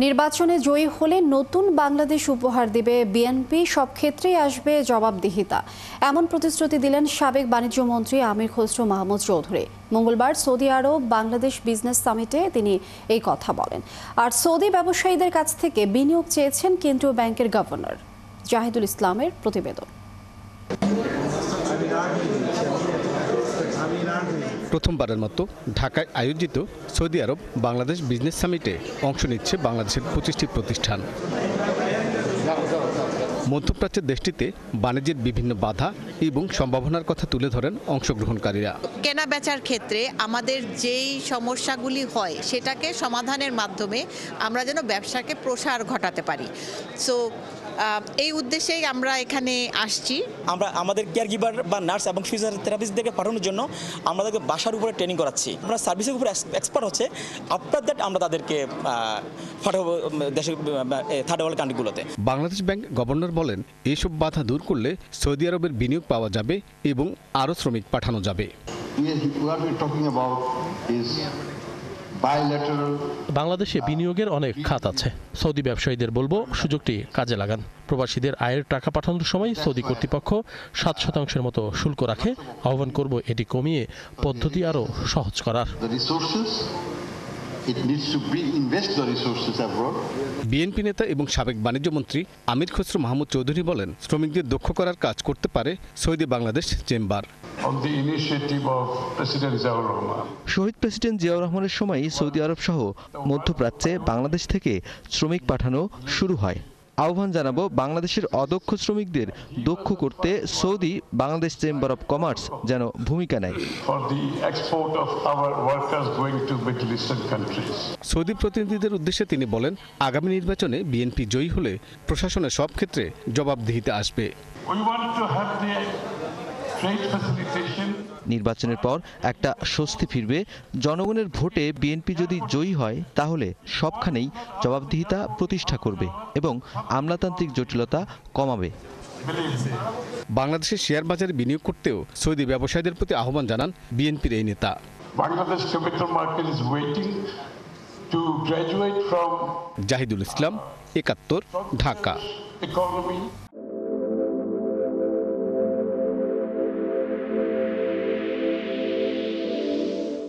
নির্বাচনে জয়ী হলে নতুন বাংলাদেশ উপহার দেবে বিএনপি, সব ক্ষেত্রেই আসবে জবাবদিহিতা, এমন প্রতিশ্রুতি দিলেন সাবেক বাণিজ্যমন্ত্রী আমির খসরু মাহমুদ চৌধুরী। মঙ্গলবার সৌদি আরব বাংলাদেশ বিজনেস সামিটে তিনি এই কথা বলেন। আর সৌদি ব্যবসায়ীদের কাছ থেকে বিনিয়োগ চেয়েছেন কেন্দ্রীয় ব্যাংকের গভর্নর। জাহিদুল ইসলামের প্রতিবেদন। প্রথমবারের মতো ঢাকায় আয়োজিত সৌদি আরব বাংলাদেশ বিজনেস সামিটে অংশ নিচ্ছে বাংলাদেশের 25টি প্রতিষ্ঠান। মধ্যপ্রাচ্যের দেশটিতে বাণিজ্যের বিভিন্ন বাধা এবং সম্ভাবনার কথা তুলে ধরেন অংশগ্রহণকারীরা। কেনা বেচার ক্ষেত্রে আমাদের যেই সমস্যাগুলি হয় সেটাকে সমাধানের মাধ্যমে আমরা যেন ব্যবসাকে প্রসার ঘটাতে পারি। সো এই উদ্দেশ্যেই আমরা এখানে আসছি। আমরা আমাদের কেয়ার গিভার বা নার্স এবং ফিজিওথেরাপিস্টদেরকে পাঠানোর জন্য আমাদেরকে বাসার উপরে ট্রেনিং করাচ্ছি। আমরা সার্ভিসের উপরে এক্সপার্ট হচ্ছে, আফটার দ্যাট আমরা তাদেরকে পাঠাবো দেশের থার্ড ওয়ার্ল্ড কান্ট্রিগুলোতে। বাংলাদেশ ব্যাংক গভর্নর বলেন, এইসব বাধা দূর করলে সৌদি আরবের বিনিয়োগ পাওয়া যাবে এবং আরও শ্রমিক পাঠানো যাবে। বাংলাদেশে বিনিয়োগের অনেক খাত আছে। সৌদি ব্যবসায়ীদের বলবো সুযোগটি কাজে লাগান। প্রবাসীদের আয়ের টাকা পাঠানোর সময় সৌদি কর্তৃপক্ষ 7% মতো শুল্ক রাখে। আহ্বান করব এটি কমিয়ে পদ্ধতি আরও সহজ করার। বিএনপি নেতা এবং সাবেক বাণিজ্যমন্ত্রী আমির খসরু মাহমুদ চৌধুরী বলেন, শ্রমিকদের দক্ষ করার কাজ করতে পারে সৌদি বাংলাদেশ চেম্বার। শহীদ প্রেসিডেন্ট জিয়াউর রহমানের সময় সৌদি আরব সহ মধ্যপ্রাচ্যে বাংলাদেশ থেকে শ্রমিক পাঠানো শুরু হয়। আহ্বান জানাবো বাংলাদেশের অদক্ষ শ্রমিকদের দক্ষ করতে Saudi Bangladesh chamber of commerce যেন ভূমিকা নেয়। সৌদি প্রতিনিধিদের উদ্দেশ্যে তিনি বলেন, আগামী নির্বাচনে বিএনপি জয়ী হলে প্রশাসনের সব ক্ষেত্রে জবাবদিহিতে আসবে। নির্বাচনের পর একটা স্বস্তি ফিরবে। জনগণের ভোটে বিএনপি যদি জয়ী হয় তাহলে সবখানেই জবাবদিহিতা প্রতিষ্ঠা করবে এবং আমলাতান্ত্রিক জটিলতা কমাবে। বাংলাদেশের শেয়ার বাজারে বিনিয়োগ করতেও সৌদি ব্যবসায়ীদের প্রতি আহ্বান জানান বিএনপির এই নেতা। জাহিদুল ইসলাম, ৭১, ঢাকা।